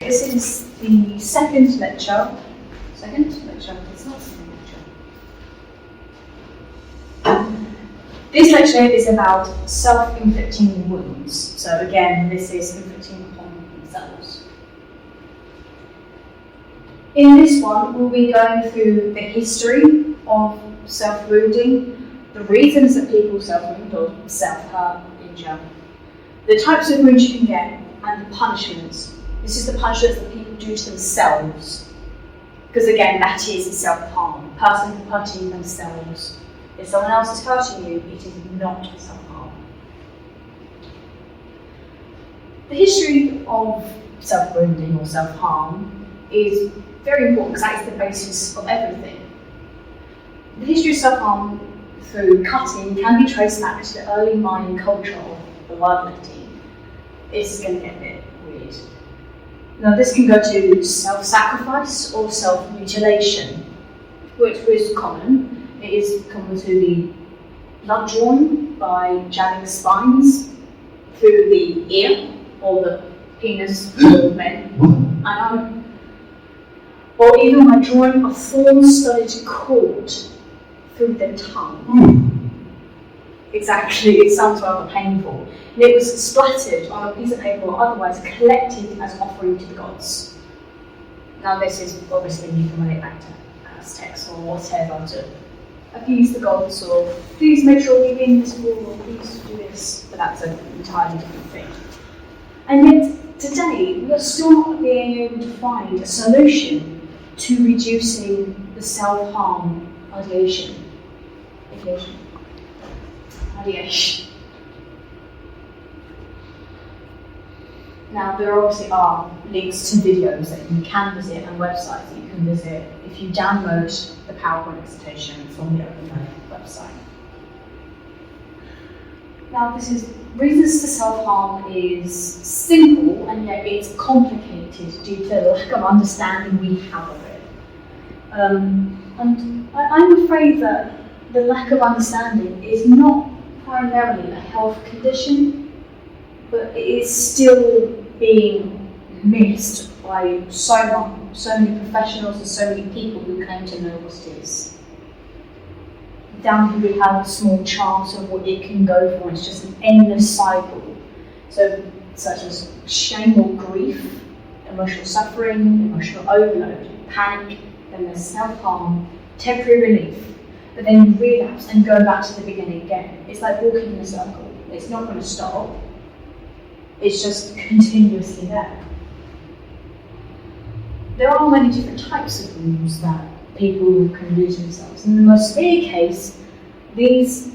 This is the second lecture. It's not second lecture. This lecture is about self-inflicting wounds. So again, this is inflicting upon themselves. In this one, we'll be going through the history of self-wounding, the reasons that people self-wound or self-hurt, injure, the types of wounds you can get, and the punishments. This is the punishments that people do to themselves. Because again, that is self-harm. A person hurting themselves. If someone else is hurting you, it is not self-harm. The history of self-wounding or self-harm is very important because that is the basis of everything. The history of self-harm through cutting can be traced back to the early Mayan culture of bloodletting. This is going to get a bit weird. Now this can go to self-sacrifice or self-mutilation, which is common. It is common to be blood drawn by jabbing spines through the ear or the penis for men. I know. Or even by drawing a thorn-studded cord through the tongue. Exactly, it sounds rather painful. And it was splattered on a piece of paper or otherwise collected as offering to the gods. Now this is obviously you can relate back to Aztecs or whatever to appease the gods or please make sure we win this war or please do this, but that's an entirely different thing. And yet today we are still not being able to find a solution to reducing the self-harm ideation. Now there obviously are links to videos that you can visit and websites that you can visit if you download the PowerPoint presentation from the Open website. Now this is reasons to self-harm is simple and yet it's complicated due to the lack of understanding we have of it. And I'm afraid that the lack of understanding is not primarily a health condition, but it is still being missed by so many professionals and so many people who claim to know what it is. Down here we have a small chart of what it can go for. It's just an endless cycle. So, such as shame or grief, emotional suffering, emotional overload, panic, then there's self-harm, temporary relief, but then you relapse and go back to the beginning again. It's like walking in a circle. It's not going to stop. It's just continuously there. There are many different types of wounds that people can do to themselves. In the most severe case, these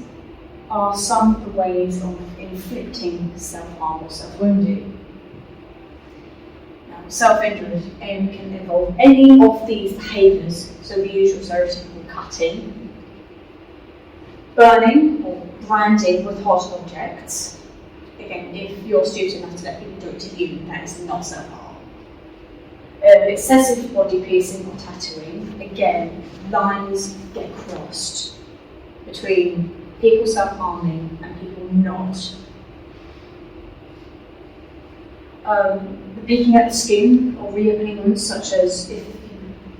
are some of the ways of inflicting self-harm or self-wounding. Now, self-injury can involve any of these behaviours, so the usual stereotypical cutting, burning or branding with hot objects. Again, if you're stupid enough to let people do it to you, that is not self-harm. Excessive body piercing or tattooing, again, lines get crossed between people self-harming and people not. The picking at the skin or reopening wounds, such as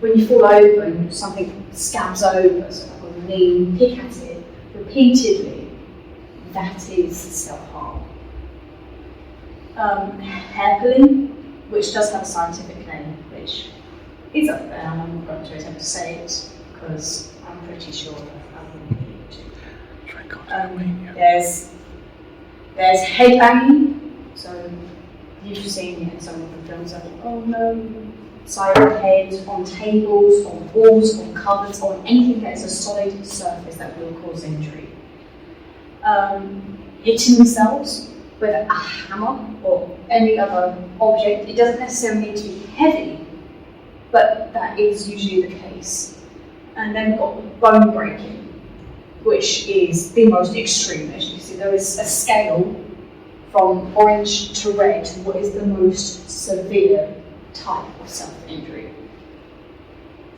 when you fall over and something scabs over, so like on the knee, pick at it repeatedly, that is self-harm. Hair pulling, which does have a scientific name, which is up there, and I'm not going to attempt to say it because I'm pretty sure that I wouldn't be able to. There's head banging, so you've seen it in some of the films like, oh no, side of the head, on tables, on walls, on cupboards, on anything that is a solid surface that will cause injury. Hitting themselves with a hammer or any other object. It doesn't necessarily need to be heavy, but that is usually the case. And then we've got bone breaking, which is the most extreme. As you can see, there is a scale from orange to red, what is the most severe type of self-injury.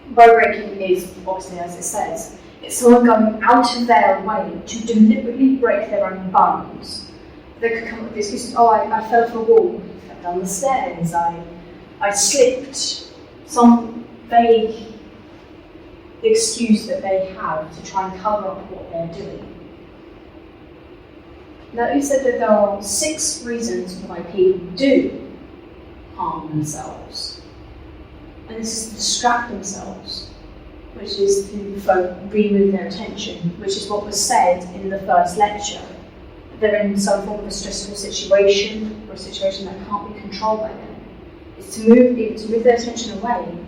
Bone breaking is, obviously, as it says, it's someone going out of their way to deliberately break their own bones. They could come up with excuses, oh, I fell off a wall, I fell down the stairs, I I slipped, some vague excuse that they have to try and cover up what they're doing. Notice that there are 6 reasons why people do harm themselves. And this is to distract themselves, which is to remove their attention, which is what was said in the first lecture. They're in some form of a stressful situation, or a situation that can't be controlled by them. It's to move their attention away,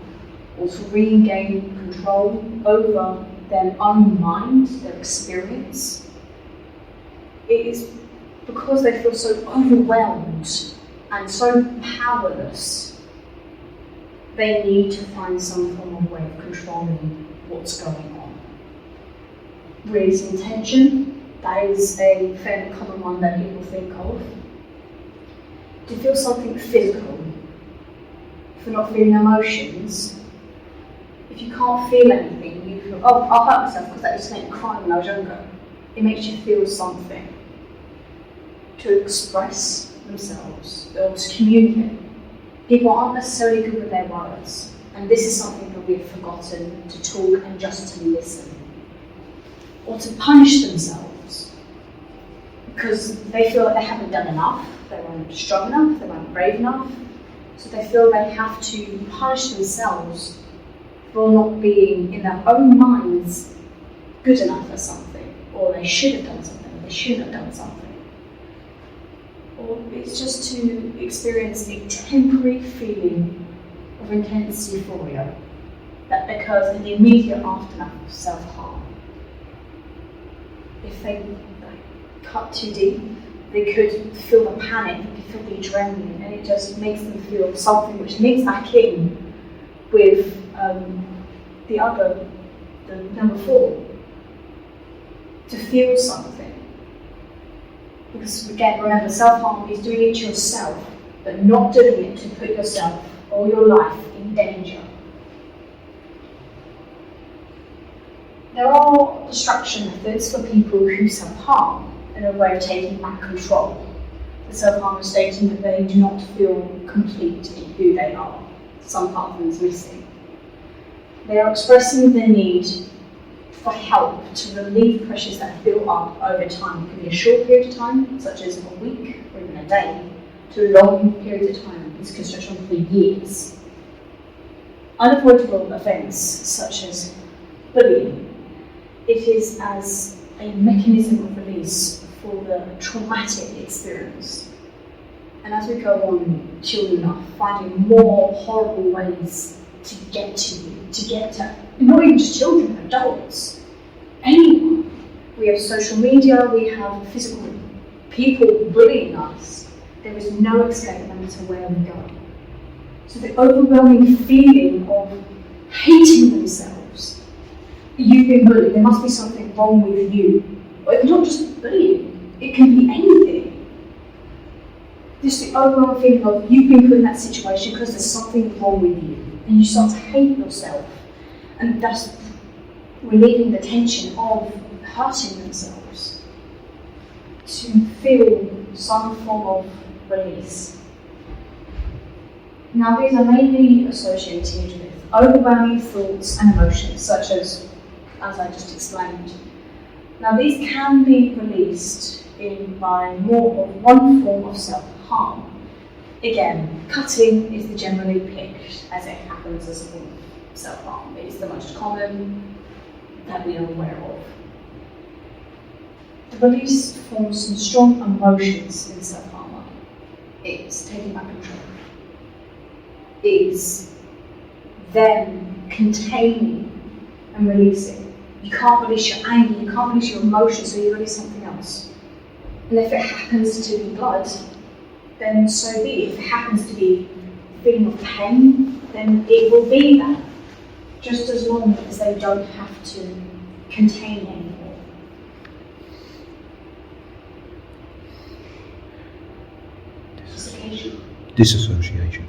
or to regain control over their own mind, their experience. It is because they feel so overwhelmed and so powerless, they need to find some form of way of controlling what's going on. Releasing tension, that is a fairly common one that people think of. To feel something physical, if you're not feeling emotions, if you can't feel anything, you feel, oh, I'll hurt myself because that used to make me cry when I was younger. It makes you feel something. To express themselves or to communicate. People aren't necessarily good with their words, and this is something that we've forgotten, to talk and just to listen. Or to punish themselves because they feel like they haven't done enough, they weren't strong enough, they weren't brave enough, so they feel they have to punish themselves for not being, in their own minds, good enough for something, or they should have done something, they shouldn't have done something. Or it's just to experience a temporary feeling of intense euphoria that occurs in the immediate aftermath of self-harm. If they cut too deep, they could feel the panic, they could feel the adrenaline, and it just makes them feel something which links back in with the number 4, to feel something. Because again, remember, self-harm is doing it to yourself, but not doing it to put yourself or your life in danger. There are distraction methods for people who self-harm and a way of taking back control. The self-harm is stating that they do not feel complete in who they are. Some part of them is missing. They are expressing the need for help to relieve pressures that have built up over time. It can be a short period of time, such as a week or even a day, to long periods of time. This can stretch on for years. Unavoidable events, such as bullying, it is as a mechanism of release for the traumatic experience. And as we go on, children are finding more horrible ways to get to you, to get to, not even just children, adults, anyone. We have social media, we have physical people bullying us. There is no escape no matter where we go. So the overwhelming feeling of hating themselves, you've been bullied, there must be something wrong with you. Or it's not just bullying, it can be anything. Just the overall feeling of you've been put in that situation because there's something wrong with you, and you start to hate yourself, and thus relieving the tension of hurting themselves to feel some form of release. Now, these are mainly associated with overwhelming thoughts and emotions, such as I just explained. Now, these can be released by more of one form of self-harm. Again, cutting is the generally picked as it happens as a form of self-harm. It is the most common that we are aware of. The release forms some strong emotions in self-harm. It's taking back control. It is then containing and releasing. You can't release your anger, you can't release your emotions, so you release something else. And if it happens to be blood, then so be it. If it happens to be a feeling of pain, then it will be that. Just as long as they don't have to contain anymore. Disassociation.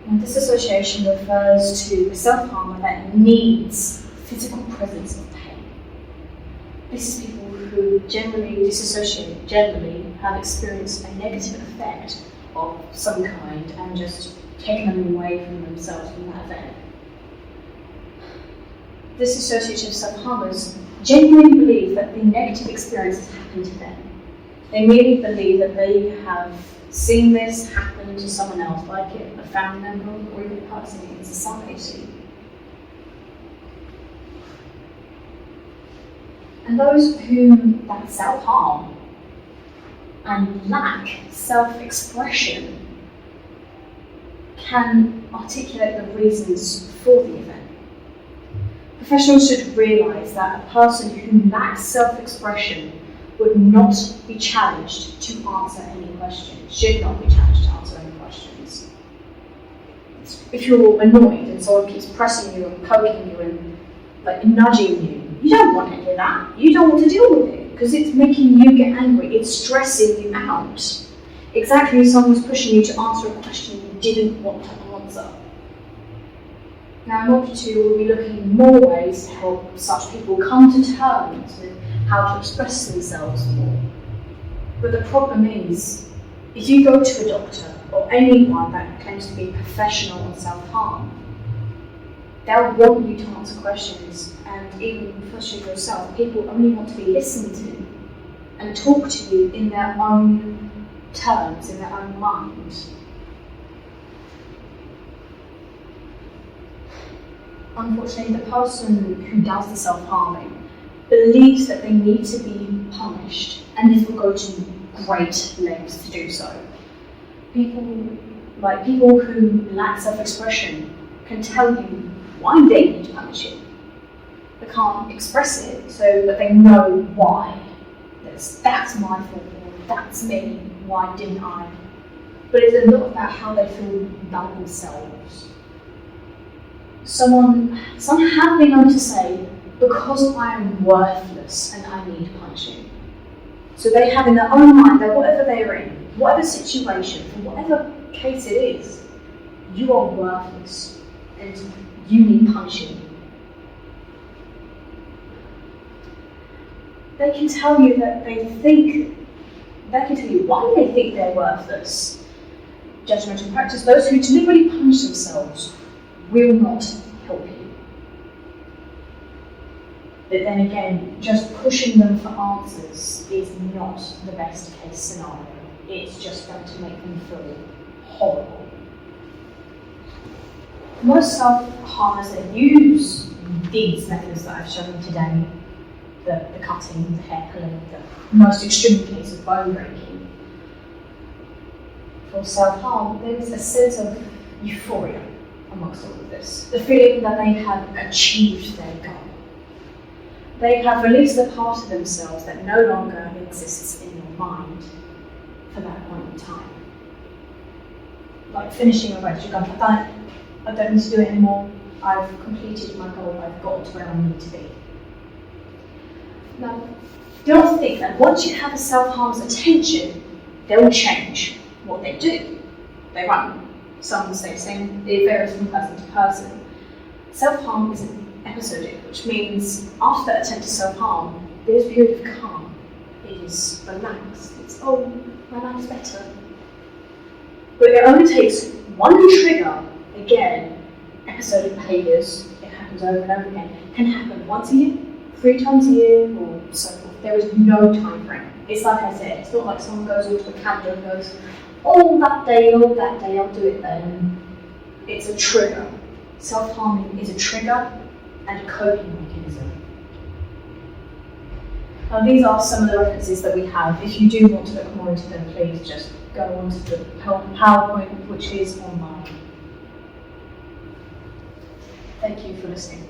And disassociation refers to a self-harmer that needs physical presence of pain. This is people who generally disassociate, generally have experienced a negative effect of some kind and just taken them away from themselves from that event. Disassociative self-harmers genuinely believe that the negative experience has happened to them. They merely believe that they have seen this happen to someone else, like a family member or even a person in society. And those whom that self-harm and lack self-expression can articulate the reasons for the event. Professionals should realise that a person who lacks self-expression would not be challenged to answer any questions, should not be challenged to answer any questions. If you're annoyed and someone keeps pressing you and poking you and nudging you, you don't want any of that. You don't want to deal with it because it's making you get angry. It's stressing you out. Exactly as someone was pushing you to answer a question you didn't want to answer. Now, in Module 2, we'll be looking at more ways to help such people come to terms with how to express themselves more. But the problem is, if you go to a doctor or anyone that claims to be professional in self-harm, they'll want you to answer questions, and even especially yourself, people only want to be listened to and talk to you in their own terms, in their own mind. Unfortunately, the person who does the self-harming believes that they need to be punished, and this will go to great lengths to do so. People who lack self-expression can tell you why they need to punish you. They can't express it, but they know why. That's my fault, or that's me, why didn't I? But it's a lot about how they feel about themselves. Some have been known to say, because I am worthless and I need punishing. So they have in their own mind that whatever they're in, whatever situation, for whatever case it is, you are worthless and you need punishing. They can tell you that they can tell you why they think they're worthless. Judgmental practice, those who deliberately punish themselves will not help you. But then again, just pushing them for answers is not the best case scenario. It's just going to make them feel horrible. Most self-harmers that use these methods that I've shown today, the cutting, the hair pulling, the most extreme case of bone breaking, for self-harm, there is a sense of euphoria amongst all of this. The feeling that they have achieved their goal. They have released the part of themselves that no longer exists in your mind for that point in time. Like finishing a race, you're going, I've done it, I don't need to do it anymore, I've completed my goal, I've got to where I need to be. Now, do not think that once you have a self-harmer's attention, they will change what they do. They won't. Some stay the same, it varies from person to person. Self-harm is episodic, which means after that attempt to self-harm, there's a period of calm. It is relaxed. It's, oh, my life's better. But it only takes one trigger, again, episodic behaviours, it happens over and over again, can happen once a year, 3 times a year, or so forth. There is no time frame. It's like I said, it's not like someone goes into a calendar and goes, oh, that day, I'll do it then. It's a trigger. Self-harming is a trigger and a coping mechanism. Now, these are some of the references that we have. If you do want to look more into them, please just go on to the PowerPoint, which is online. Thank you for listening.